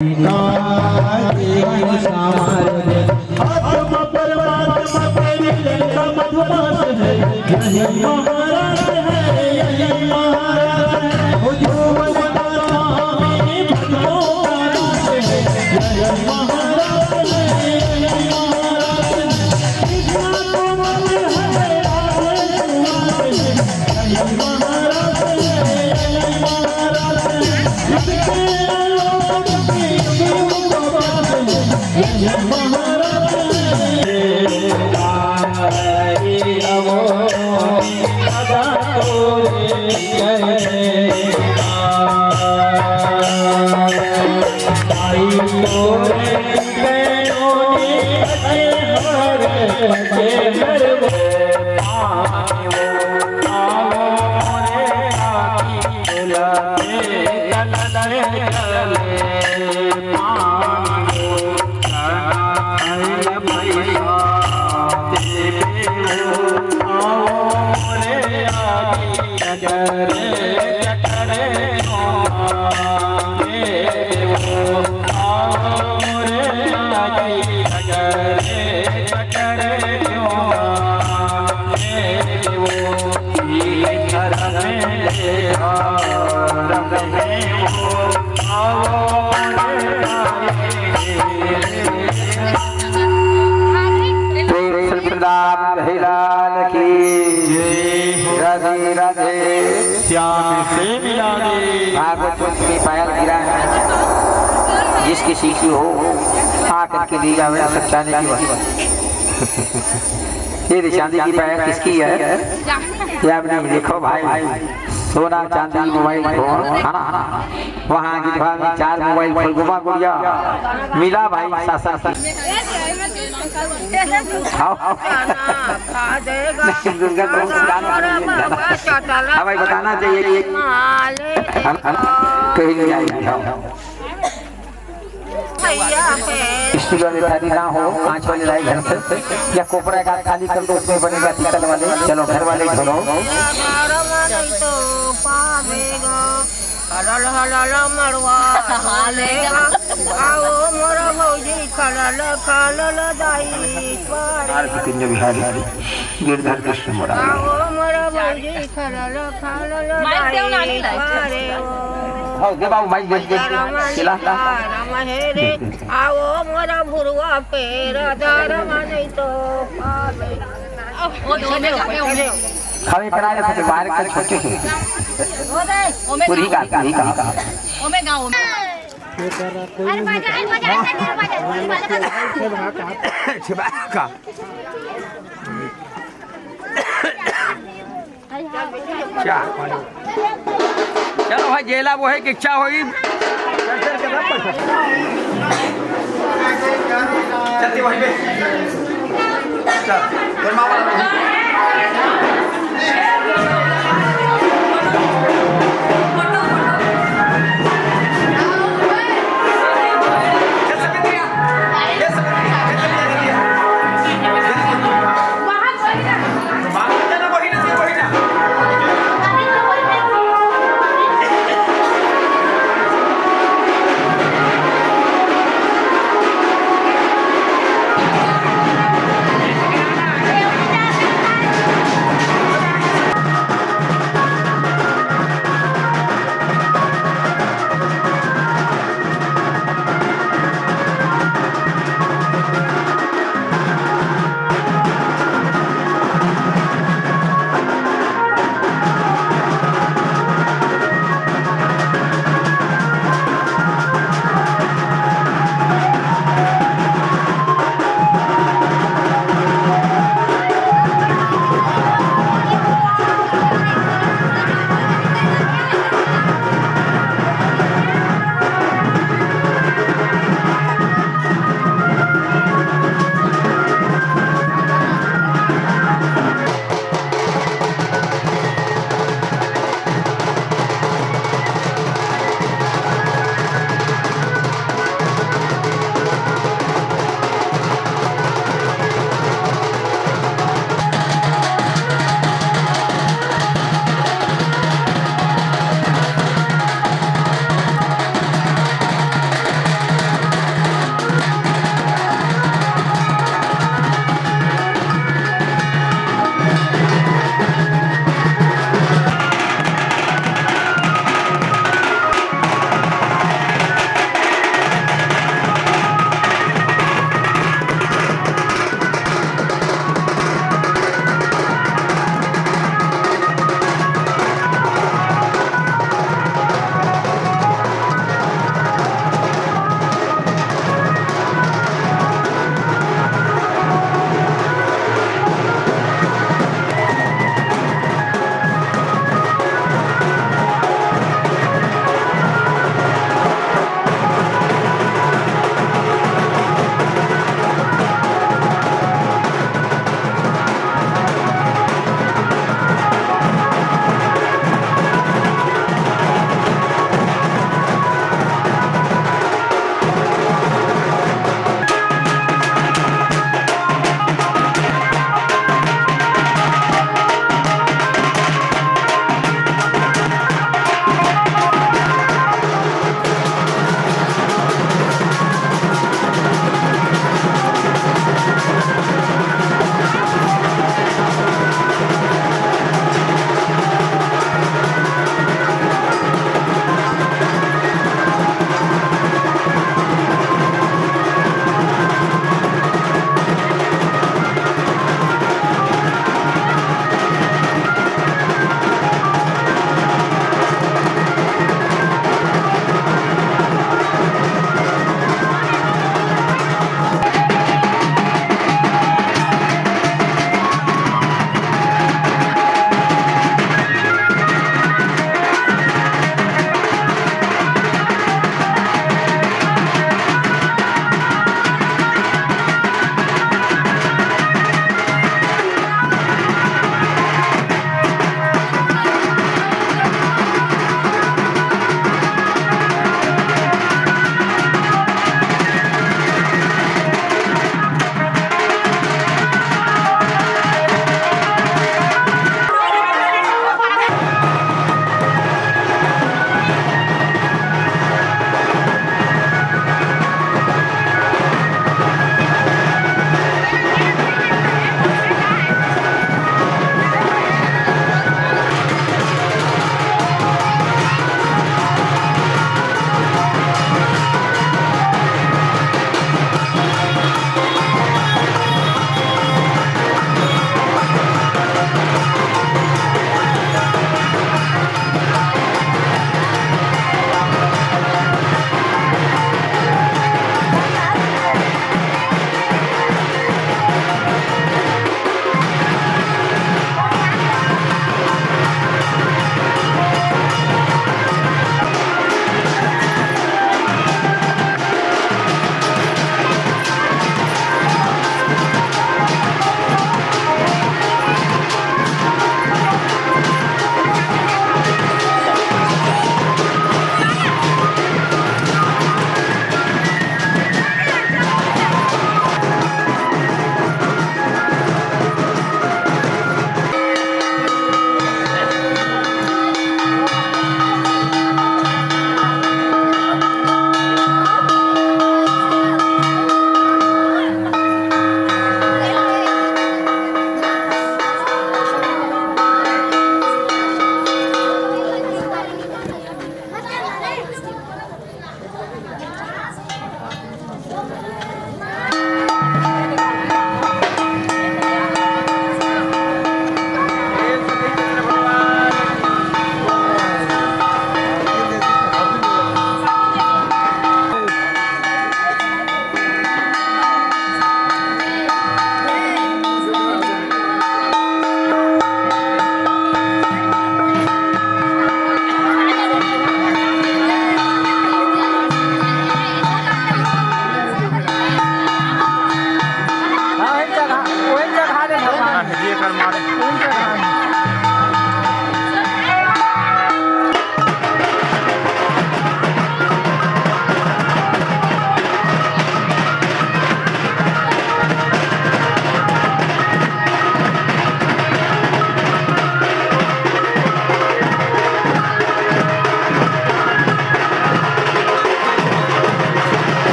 आत्मा परमात्मा तेरी लंका मधुमास है, यही महाराज है, यही महाराज है, वो जो बताता है भक्तों का दास है, यही महाराज है, यही महाराज है, कृष्णा को मन है आगे सुनाते हैं, यही महाराज है, यही महाराज है, इसके लोग की युग को बात है, यही महाराज है। श्याम से मिला दे भागवत में पायल गिरा है, जिसकी सीखी हो आकर के दी जावे सच्चाने की बात। ये चांदी की पायल किसकी है? ये आपने देखो भाई, सोना चांदी मोबाइल फोन खाना वहाँ की में 4 मोबाइल फोन घुमा गुड़िया मिला भाई सासा भाई बताना चाहिए स्टील वाले थाली ना हो, कांच वाले लाए घर से, या कोपरा का खाली कर दो, उसमें बनेगा पीतल वाले। चलो घर वाले छोड़ो। गिरधर कृष्ण मोरा बाबू भाई आओ मोरा भुरवा पेर धर्म नहीं तो खावे पड़ाए थे बाहर के छोटे से पूरी का ओमे गांव में चलो भाई जेला वो है कि इच्छा होगी चलती वहीं पे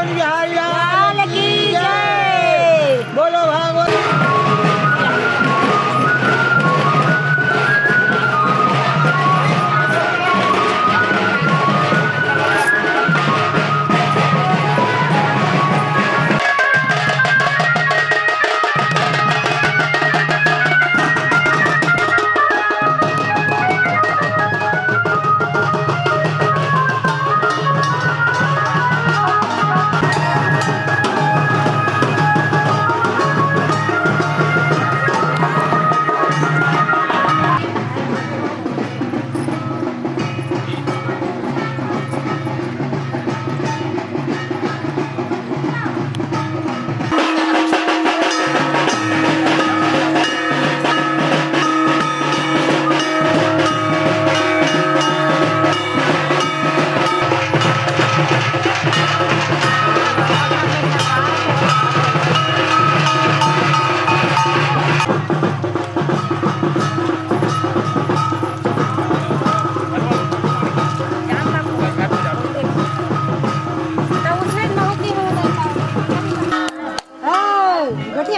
बिहारी लाल की जय। बोलो भागवत।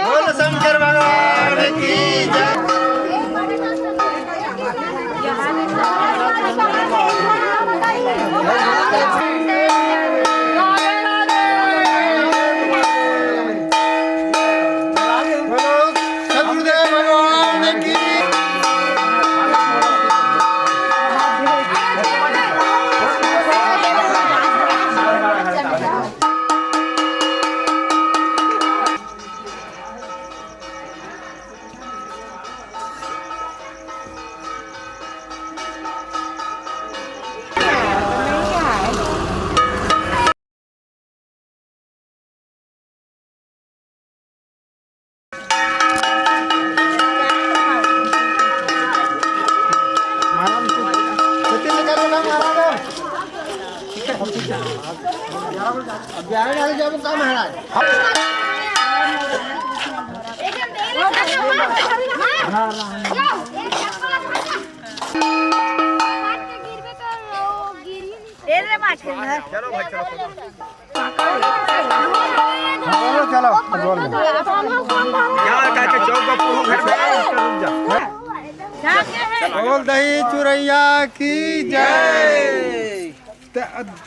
बोल शंकर भगवान की जय। सदगुरुदेव भगवान की बोल दही चुरैया की जय।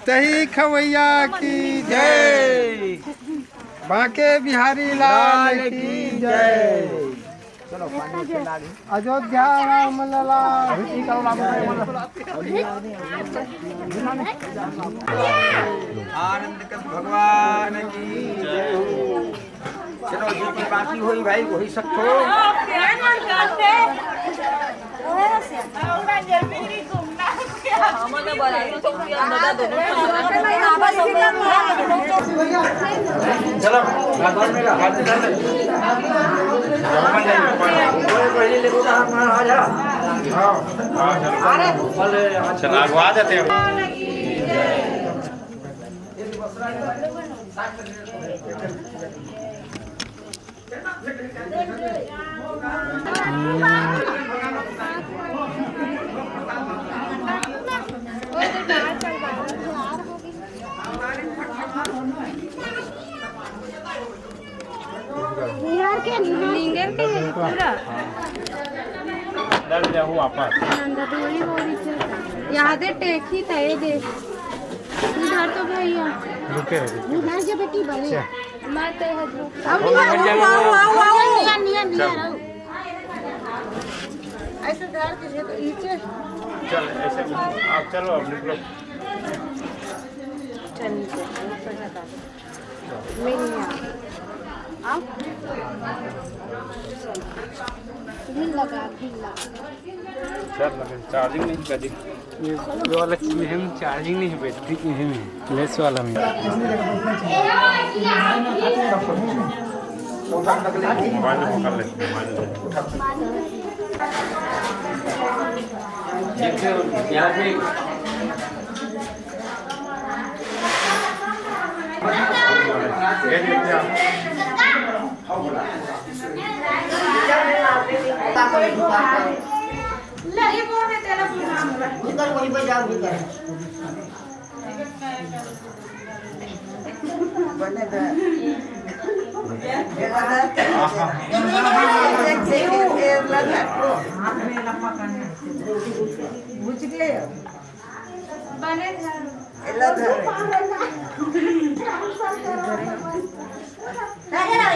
दही खवैया की जय। बांके बिहारी लाल की जय। अयोध्या राम लला आनंद का भगवान की जय हो। चलो जो की बाकी हुई भाई वही सब छोड़ो। चलो भगवान में चला आ जाते हैं। बिहार के लिंगर के पूरा डर जाओ वापस याद है टेकी था ये देख इधर तो भैया रुके इधर जो बेटी बड़ी मैं तो अब ऐसे धर के तो नीचे चल ऐसे आप चलो अब निकलो। चल नीचे मिल आओ ढील लगा चल लगे चार्जिंग नहीं कर दी। ये वाला चीज में हम चार्जिंग नहीं है बैटरी की है में लेस वाला में मोबाइल में कर ले यहाँ पे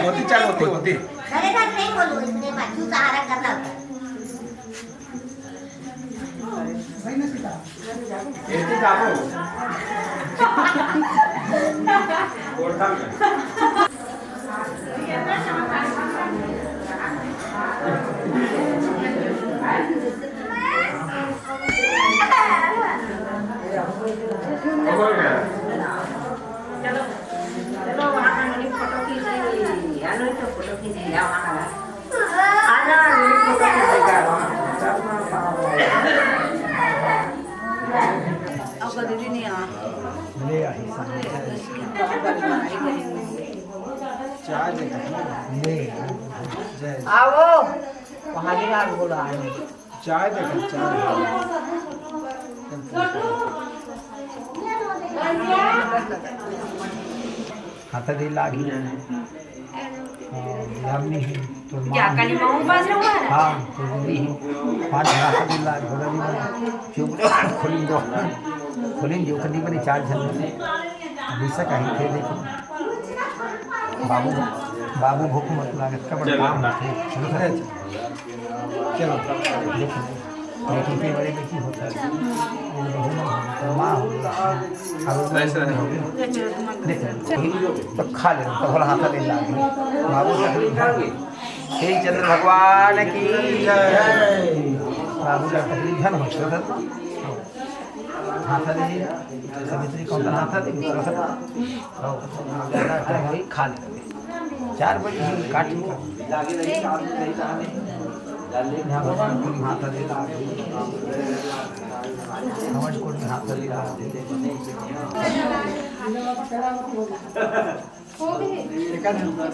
होती चालू होती नहीं बोलू इसने बच्चों सहारा करना होता है। आओ वहाँ की बात बोला चाय देखो चाय हाथ दे लागी हमने तो क्या कली माऊ बाज रहा है हाँ तो भी पांच हाथ दे लागी होगा नहीं चुप खोलिन जो कदी बने चार जन विसा कहीं थे देखो बाबू भूख मत लागत का बड़ा काम है चलो करे चलो देखो लेकिन के बड़े में की होता है माँ अब तो खा ले तो भला हाथ दे लागी बाबू श्री चंद्र भगवान की जय बाबू का तकलीफ धन हो सकता हाथ दे समिति कौन हाथ दे खा ले 4 बजे काटी हाथ दे हमारे कोट में हाथ दे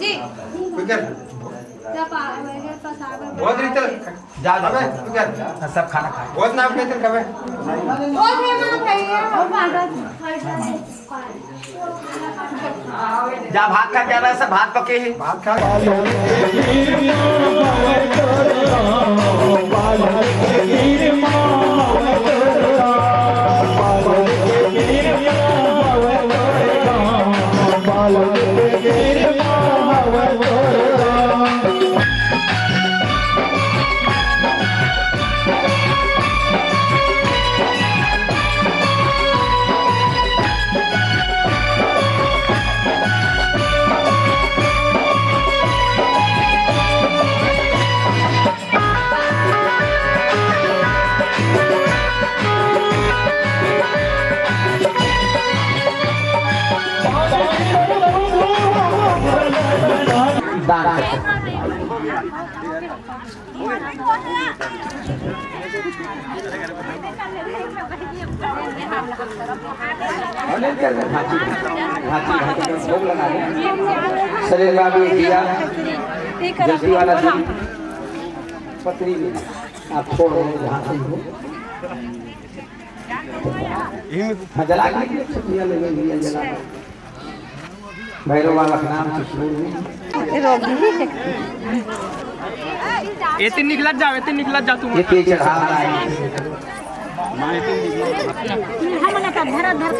जी बहुत रीते जा अबे सब खाना खा बहुत नाम कहते कबे जा भात खा क्या सब भात पके है भात खा शरीर का भी दिया जल्दी वाला दी पतरी आप छोड़ जहाँ से हो जला के जला भैरव वाला नाम एते निकलत जाओ तुम ये तेज चढ़ा रहा है हम ना का धर धर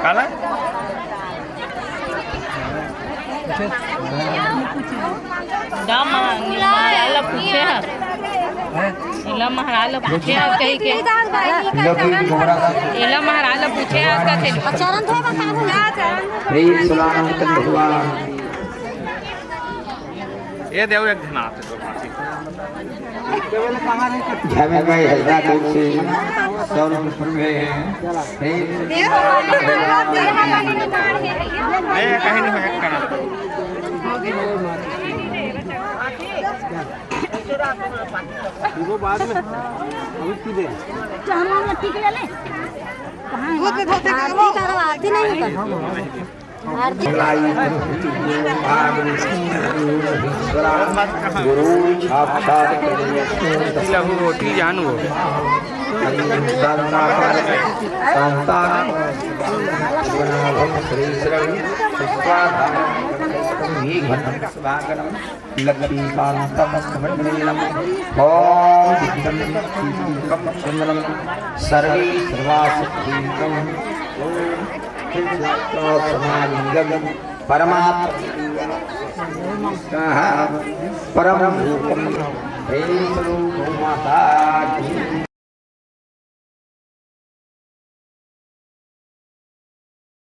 काला महाराज पूछे इला महाराज पूछे कही के इला महाराज पूछे चरण थोड़ा भगवान ये देव एक धना आते तो झमेल में हैदराबाद से सोनपुर में कहीं नहीं है करना वो बाद में अभी की दे हम ठीक ले ले कहां आरती करो आरती नहीं कर आरती गुरु साक्षात लहू रोटी जानू सर्वे परमात्मा परम रूपम हे स्वरूप माता